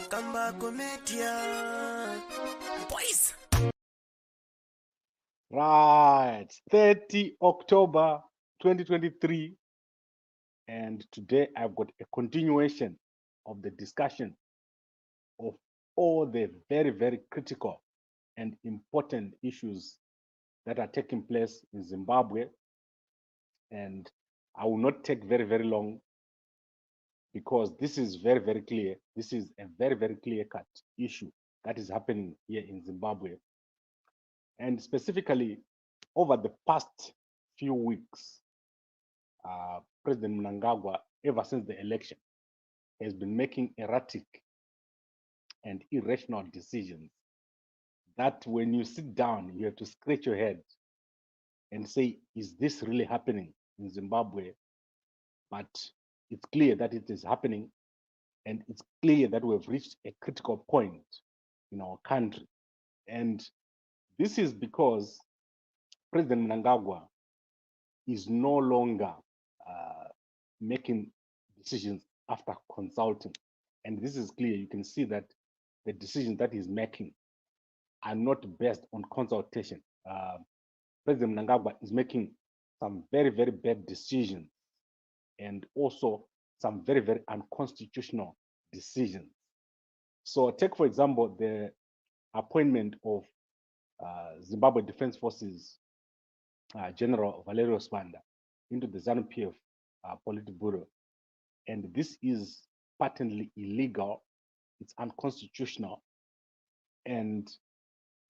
Kamba Comedia Boys. Right, 30 October 2023, and today I've got a continuation of the discussion of all the very, very critical and important issues that are taking place in Zimbabwe. And I will not take very, very long because this is very, very clear. This is a very, very clear-cut issue that is happening here in Zimbabwe. And specifically, over the past few weeks, President Mnangagwa, ever since the election, has been making erratic and irrational decisions that when you sit down, you have to scratch your head and say, is this really happening in Zimbabwe? But it's clear that it is happening, and it's clear that we have reached a critical point in our country. And this is because President Mnangagwa is no longer making decisions after consulting. And this is clear. You can see that the decisions that he's making are not based on consultation. President Mnangagwa is making some very, very bad decisions and also some very, very unconstitutional decisions. So take, for example, the appointment of Zimbabwe Defense Forces General Valerio Spanda into the ZANU-PF Politburo. And this is patently illegal, it's unconstitutional, and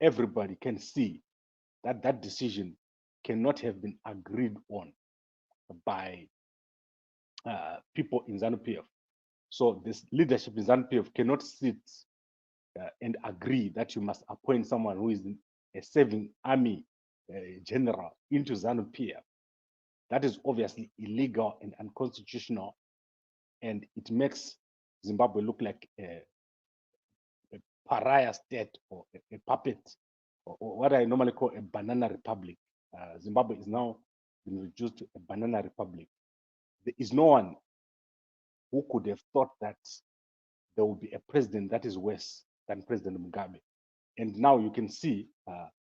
everybody can see that that decision cannot have been agreed on by people in ZANU-PF. So this leadership in ZANU-PF cannot sit and agree that you must appoint someone who is a serving army general into ZANU-PF. That is obviously illegal and unconstitutional, and it makes Zimbabwe look like a pariah state or a puppet, or what I normally call a banana republic. Zimbabwe is now been reduced to a banana republic. There is no one who could have thought that there will be a president that is worse than President Mugabe. And now you can see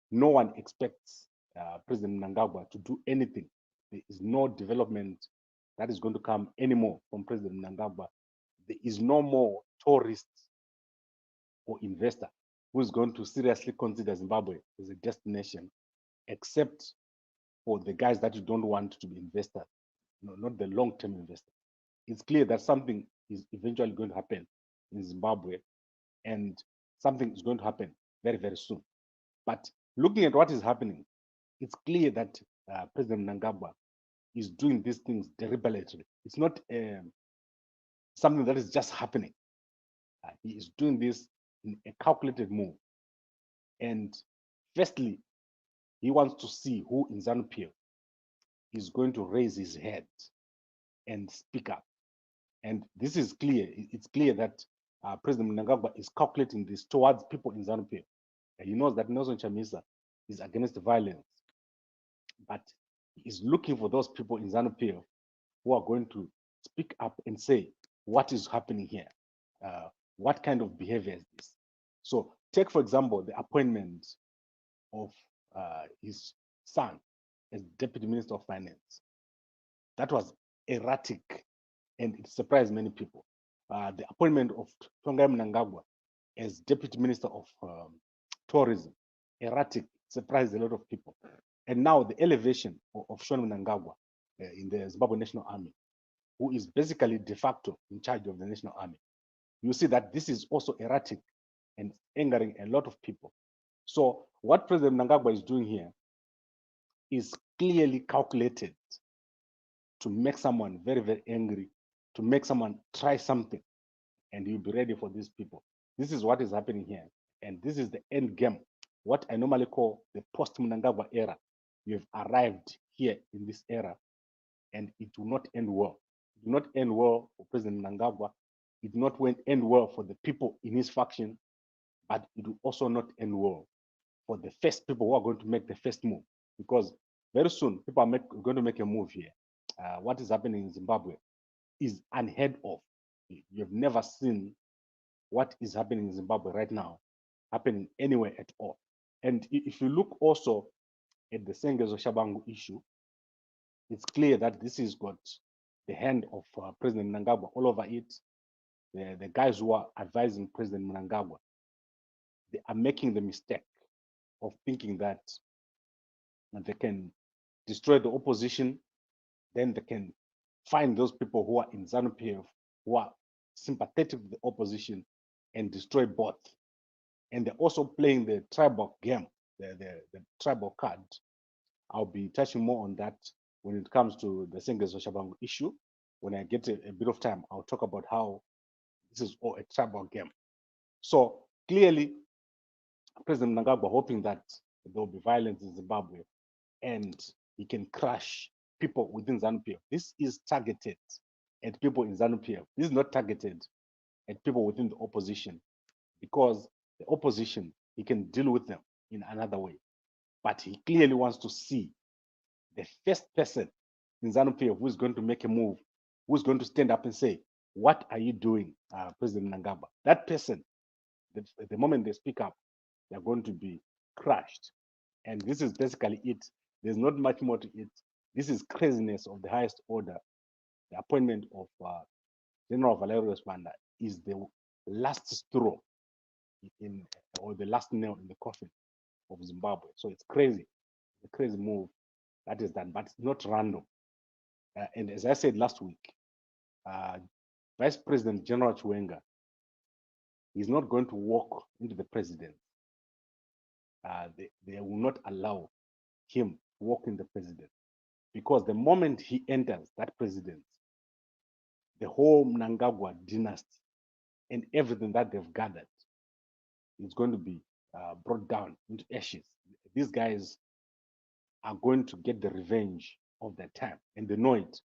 no one expects President Mnangagwa to do anything. There is no development that is going to come anymore from President Mnangagwa. There is no more tourist or investor who is going to seriously consider Zimbabwe as a destination, except for the guys that you don't want to be investors, not the long-term investor. It's clear that something is eventually going to happen in Zimbabwe, and something is going to happen very, very soon. But looking at what is happening, it's clear that President Mnangagwa is doing these things deliberately. It's not something that is just happening. He is doing this in a calculated move. And firstly, he wants to see who in ZANU-PF is going to raise his head and speak up. And this is clear. It's clear that President Mnangagwa is calculating this towards people in ZANU-PF. He knows that Nelson Chamisa is against violence, but he is looking for those people in ZANU-PF who are going to speak up and say, what is happening here? What kind of behavior is this? So take, for example, the appointment of his son as Deputy Minister of Finance. That was erratic, and it surprised many people. The appointment of Tongai Mnangagwa as Deputy Minister of Tourism, erratic, surprised a lot of people. And now the elevation of Sean Mnangagwa in the Zimbabwe National Army, who is basically de facto in charge of the National Army. You see that this is also erratic and angering a lot of people. So what President Mnangagwa is doing here is clearly calculated to make someone very, very angry, to make someone try something, and you'll be ready for these people. This is what is happening here. And this is the end game, what I normally call the post-Mnangagwa era. You have arrived here in this era, and it will not end well. It will not end well for President Mnangagwa. It will not end well for the people in his faction, but it will also not end well for the first people who are going to make the first move, because very soon people are going to make a move here. What is happening in Zimbabwe is unheard of. You have never seen what is happening in Zimbabwe right now happening anywhere at all. And if you look also at the Sengezo Shabangu issue, it's clear that this has got the hand of President Mnangagwa all over it. The guys who are advising President Mnangagwa, they are making the mistake of thinking that they can destroy the opposition, then they can find those people who are in ZANU-PF, who are sympathetic to the opposition, and destroy both. And they're also playing the tribal game, the tribal card. I'll be touching more on that when it comes to the Sengezo Shabangu issue. When I get a bit of time, I'll talk about how this is all a tribal game. So clearly, President Mnangagwa hoping that there will be violence in Zimbabwe and he can crush people within ZANU-PF. This is targeted at people in ZANU-PF. This is not targeted at people within the opposition, because the opposition, he can deal with them in another way. But he clearly wants to see the first person in ZANU-PF who is going to make a move, who is going to stand up and say, what are you doing, President Mnangagwa? That person, the moment they speak up, they're going to be crushed. And this is basically it. There's not much more to it. This is craziness of the highest order. The appointment of General Valerio Spanda is the last straw or the last nail in the coffin of Zimbabwe. So it's crazy, a crazy move that is done, but it's not random. And as I said last week, Vice President General Chiwenga is not going to walk into the presidency. They will not allow him to walk in the president, because the moment he enters that presidency, the whole Mnangagwa dynasty and everything that they've gathered is going to be brought down into ashes. These guys are going to get the revenge of their time, and they know it.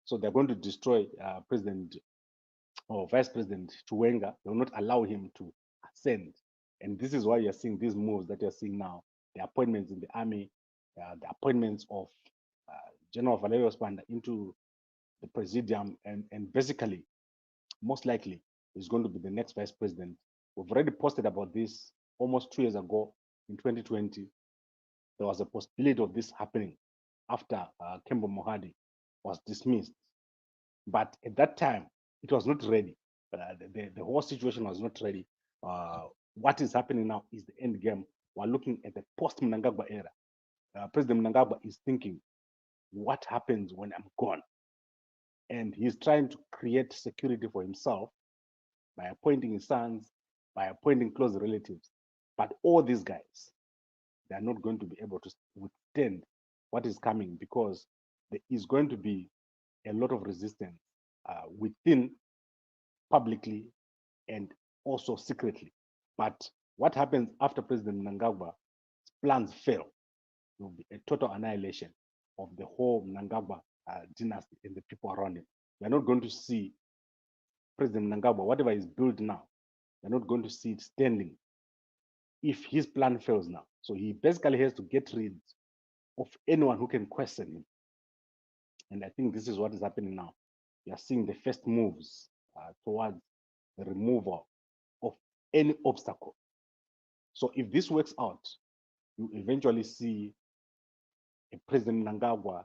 So they're going to destroy President or Vice President Chiwenga. They will not allow him to ascend. And this is why you're seeing these moves that you're seeing now, the appointments in the army, the appointments of General Valerio Spanda into the presidium, and basically, most likely, is going to be the next vice president. We've already posted about this almost 2 years ago in 2020. There was a possibility of this happening after Kembo Mohadi was dismissed. But at that time, it was not ready. The whole situation was not ready. What is happening now is the end game. We're looking at the post-Mnangagwa era. President Mnangagwa is thinking, what happens when I'm gone? And he's trying to create security for himself by appointing his sons, by appointing close relatives. But all these guys, they are not going to be able to withstand what is coming, because there is going to be a lot of resistance within, publicly, and also secretly. But what happens after President Mnangagwa's plans fail? There will be a total annihilation of the whole Mnangagwa dynasty and the people around him. We're not going to see President Mnangagwa, whatever is built now, we're not going to see it standing if his plan fails now. So he basically has to get rid of anyone who can question him. And I think this is what is happening now. We are seeing the first moves towards the removal of any obstacle. So if this works out, you eventually see a President Mnangagwa,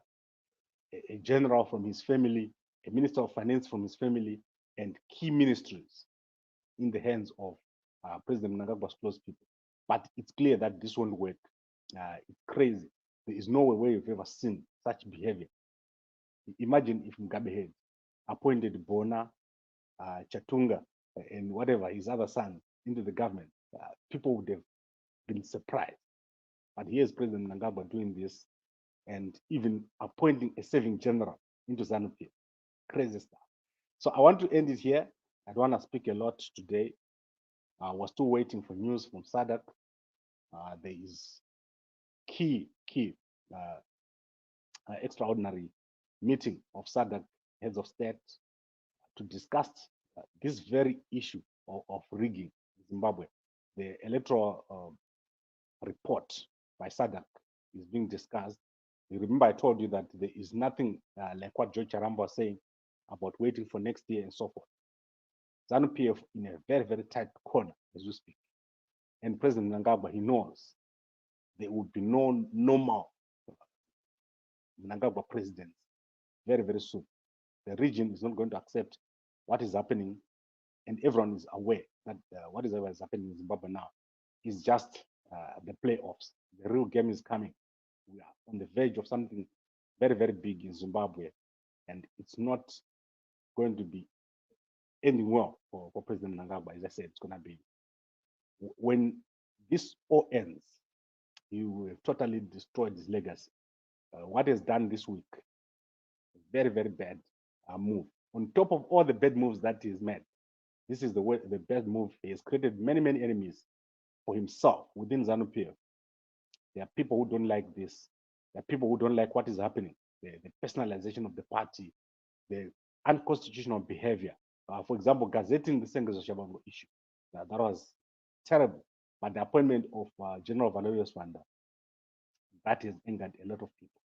a general from his family, a minister of finance from his family, and key ministries in the hands of President Mnangagwa's close people. But it's clear that this won't work. It's crazy. There is no way you've ever seen such behavior. Imagine if Mugabe had appointed Bona, Chatunga, and whatever, his other son, into the government. People would have been surprised. But here's President Mnangagwa doing this, and even appointing a serving general into ZANU-PF. Crazy stuff. So I want to end it here. I don't want to speak a lot today. We're still waiting for news from SADC. There is key extraordinary meeting of SADC heads of state to discuss this very issue of rigging in Zimbabwe. The electoral report by SADC is being discussed. You remember I told you that there is nothing like what George Charamba was saying about waiting for next year and so forth. ZANU-PF in a very, very tight corner as we speak. And President Mnangagwa, he knows there would be no normal Mnangagwa president very, very soon. The region is not going to accept what is happening, and everyone is aware that whatever is happening in Zimbabwe now is just the playoffs. The real game is coming. We are on the verge of something very, very big in Zimbabwe, and it's not going to be ending well for President Mnangagwa. As I said, it's going to be, when this all ends, he will totally destroy his legacy. What is done this week, very, very bad move. On top of all the bad moves that he's made, this is the best move. He has created many, many enemies for himself within ZANU-PF. There are people who don't like this. There are people who don't like what is happening. The personalization of the party, the unconstitutional behavior. For example, gazetting the Sengezo Shabango issue. That was terrible. But the appointment of General Valerius Wanda, that has angered a lot of people.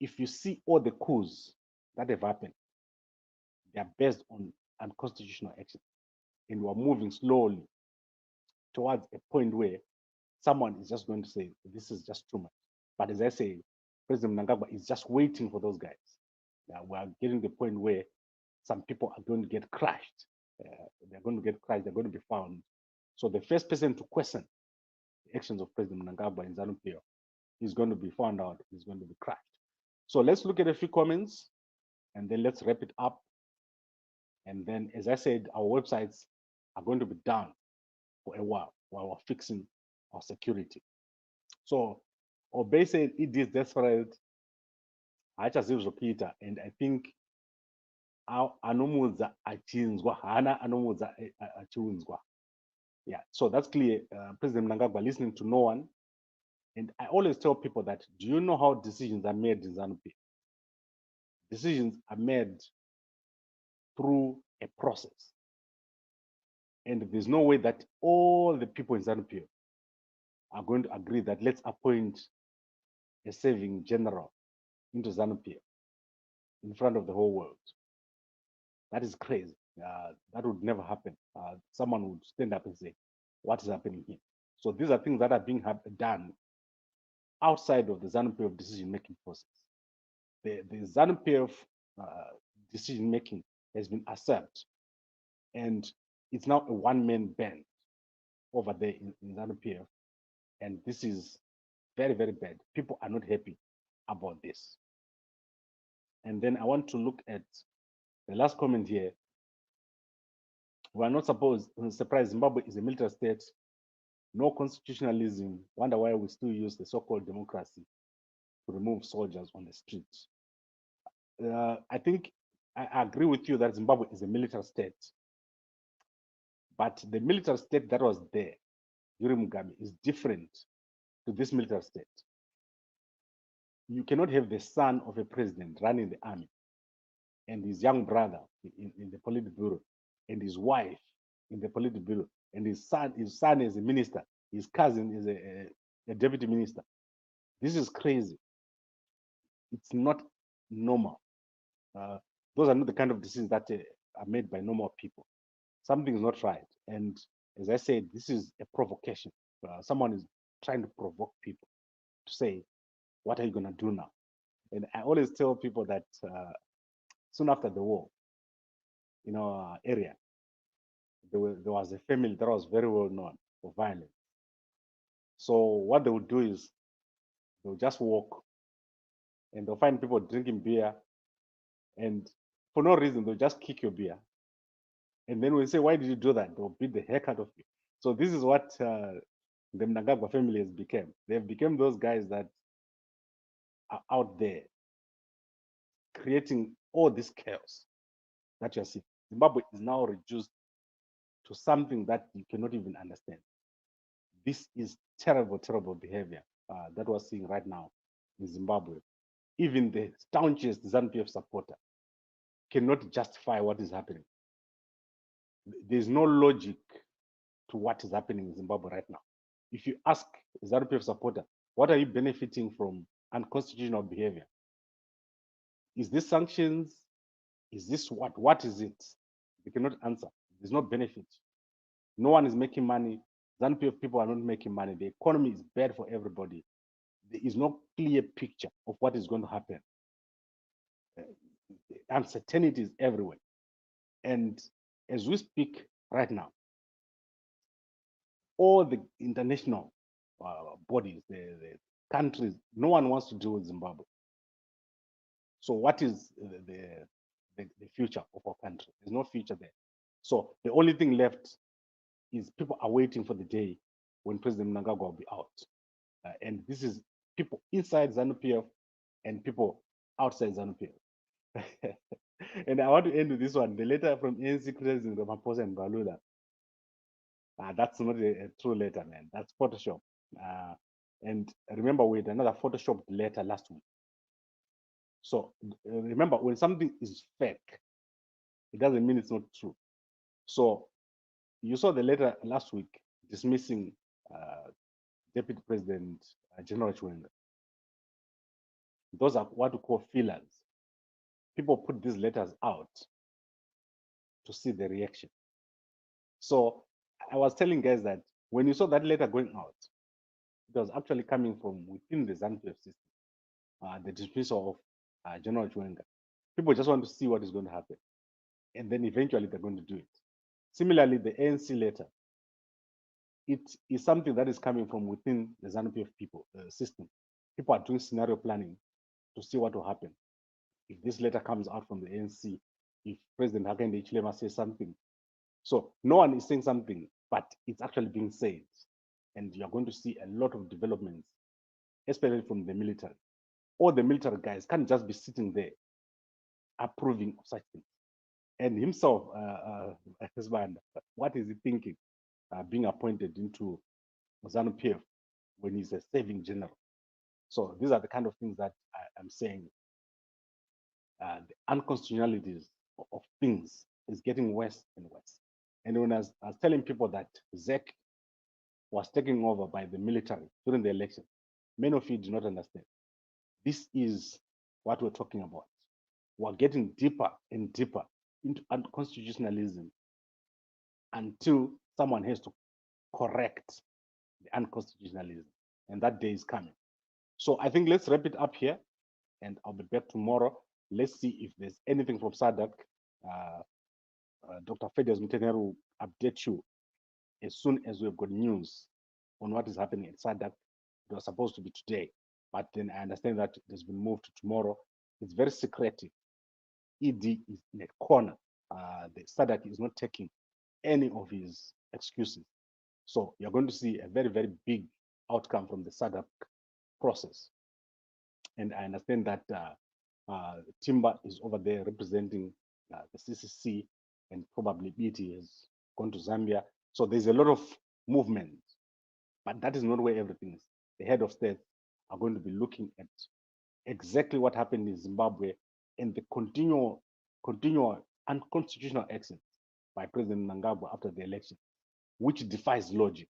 If you see all the coups that have happened, they are based on unconstitutional action. And we're moving slowly towards a point where someone is just going to say, this is just too much. But as I say, President Mnangagwa is just waiting for those guys. We are getting to the point where some people are going to get crushed. They're going to get crushed. They're going to be found. So the first person to question the actions of President Mnangagwa in ZANU-PF is going to be found out. Is going to be crushed. So let's look at a few comments, and then let's wrap it up. And then, as I said, our websites are going to be down for a while we're fixing our security. So Obey said it is desperate. Peter, and I think anomudza achinzwa hana anomudza achiunzwa. Yeah, so that's clear. President Mnangagwa listening to no one. And I always tell people that, do you know how decisions are made in ZANU-PF? Decisions are made through a process. And there's no way that all the people in ZANU-PF are going to agree that let's appoint a serving general into ZANU-PF in front of the whole world. That is crazy. That would never happen. Someone would stand up and say, what is happening here? So these are things that are being done outside of the ZANU-PF decision-making process. The ZANU-PF decision-making has been accepted, and it's now a one-man band over there in ZANU-PF, and this is very, very bad. People are not happy about this. And then I want to look at the last comment here. We are not surprised Zimbabwe is a military state, no constitutionalism. Wonder why we still use the so-called democracy to remove soldiers on the streets. I think I agree with you that Zimbabwe is a military state, but the military state that was there during Mugabe is different to this military state. You cannot have the son of a president running the army and his young brother in the Politburo and his wife in the Politburo and his son is a minister, his cousin is a deputy minister. This is crazy. It's not normal. Those are not the kind of decisions that are made by normal people. Something is not right. And as I said, this is a provocation. Someone is trying to provoke people to say, what are you going to do now? And I always tell people that soon after the war, in our area, there was a family that was very well known for violence. So what they would do is they'll just walk and they'll find people drinking beer, and for no reason, they'll just kick your beer. And then we say, why did you do that? They'll beat the heck out of you. So this is what the Mnangagwa family has become. They've become those guys that are out there creating all this chaos that you're seeing. Zimbabwe is now reduced to something that you cannot even understand. This is terrible, terrible behavior that we're seeing right now in Zimbabwe. Even the staunchest ZANU-PF supporter cannot justify what is happening. There's no logic to what is happening in Zimbabwe right now. If you ask a ZANU-PF supporter, what are you benefiting from unconstitutional behavior? Is this sanctions? Is this what? What is it? They cannot answer. There's no benefit. No one is making money. ZANU-PF people are not making money. The economy is bad for everybody. There is no clear picture of what is going to happen. Uncertainty is everywhere. And as we speak right now, all the international bodies, the countries, no one wants to deal with Zimbabwe. So what is the future of our country? There's no future there. So the only thing left is people are waiting for the day when President Mnangagwa will be out. And this is people inside ZANU-PF and people outside ZANU-PF. And I want to end with this one. The letter from ANC President Ramaphosa and Balula. That's not a true letter, man. That's Photoshop. And remember, we had another Photoshopped letter last week. So remember, when something is fake, it doesn't mean it's not true. So you saw the letter last week dismissing Deputy President General Chiwenga. Those are what we call fillers. People put these letters out to see the reaction. So I was telling guys that when you saw that letter going out, it was actually coming from within the ZANU-PF system, the dismissal of General Chiwenga. People just want to see what is going to happen. And then eventually they're going to do it. Similarly, the ANC letter, it is something that is coming from within the ZANU-PF people system. People are doing scenario planning to see what will happen. If this letter comes out from the ANC, if President Hakainde Hichilema says something. So no one is saying something, but it's actually being said. And you're going to see a lot of developments, especially from the military. All the military guys can't just be sitting there approving of such things. And himself, what is he thinking, being appointed into ZANU-PF when he's a serving general? So these are the kind of things that I'm saying. The unconstitutionalities of things is getting worse and worse. And when I was telling people that ZEC was taken over by the military during the election, many of you do not understand. This is what we're talking about. We're getting deeper and deeper into unconstitutionalism until someone has to correct the unconstitutionalism. And that day is coming. So I think let's wrap it up here, and I'll be back tomorrow. Let's see if there's anything from SADC. Dr. Fedias Mtener will update you as soon as we've got news on what is happening at SADC. It was supposed to be today, but then I understand that it has been moved to tomorrow. It's very secretive. ED is in a corner. The SADC is not taking any of his excuses. So you're going to see a very, very big outcome from the SADC process. And I understand that Timber is over there representing the CCC, and probably BT has gone to Zambia. So there's a lot of movement, but that is not where everything is. The head of state are going to be looking at exactly what happened in Zimbabwe and the continual unconstitutional actions by President Mnangagwa after the election, which defies logic.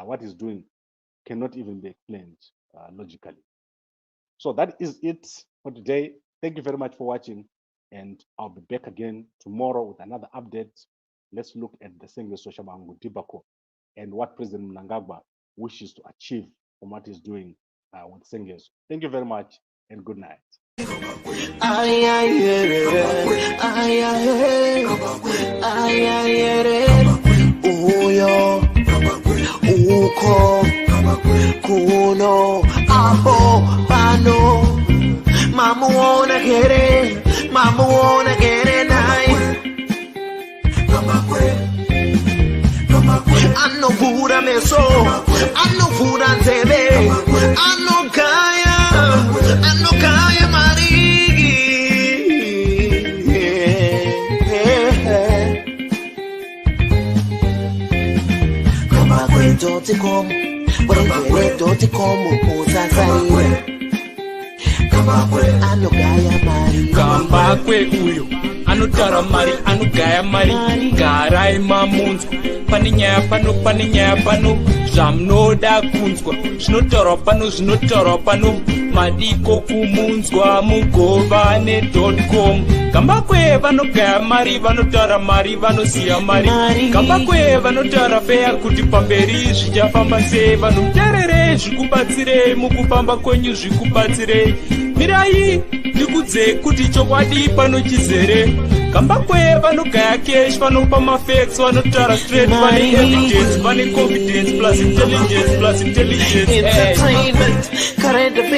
What he's doing cannot even be explained logically. So that is it for today. Thank you very much for watching, and I'll be back again tomorrow with another update. Let's look at the Sengezo Shabangu debacle and what President Mnangagwa wishes to achieve from what he's doing with Sengezo. Thank you very much and good night. Kuno aho pano mama wanna get it nice I know Buddha meso I know Buddha nzebe I know kaya marigi kama kwetu tikomo don't come usasai anogaya mari kamba kwe uyo anotara mari anogaya mari garai mamunzo paninya pano zvamunoda kunzwa. Zvinotaurwa pano madiko kumunzwa mugova ne.com. Gambakwe vanogaya mari, vanotaura mari, vanosiya mari. Gambakwe vanotaura fea kuti pamberi zvichafamba sei. Vanhu muterere zvikubatsirei, mukufamba kwenyu zvikubatsirei. Mirai ndikudze kuti chokwadi pano chizere. Gambakwe vanogaya cash, vanopa mafacts, vanotaura straight, vane evidence, vane confidence plus intelligence plus intelligence. Entertainment, current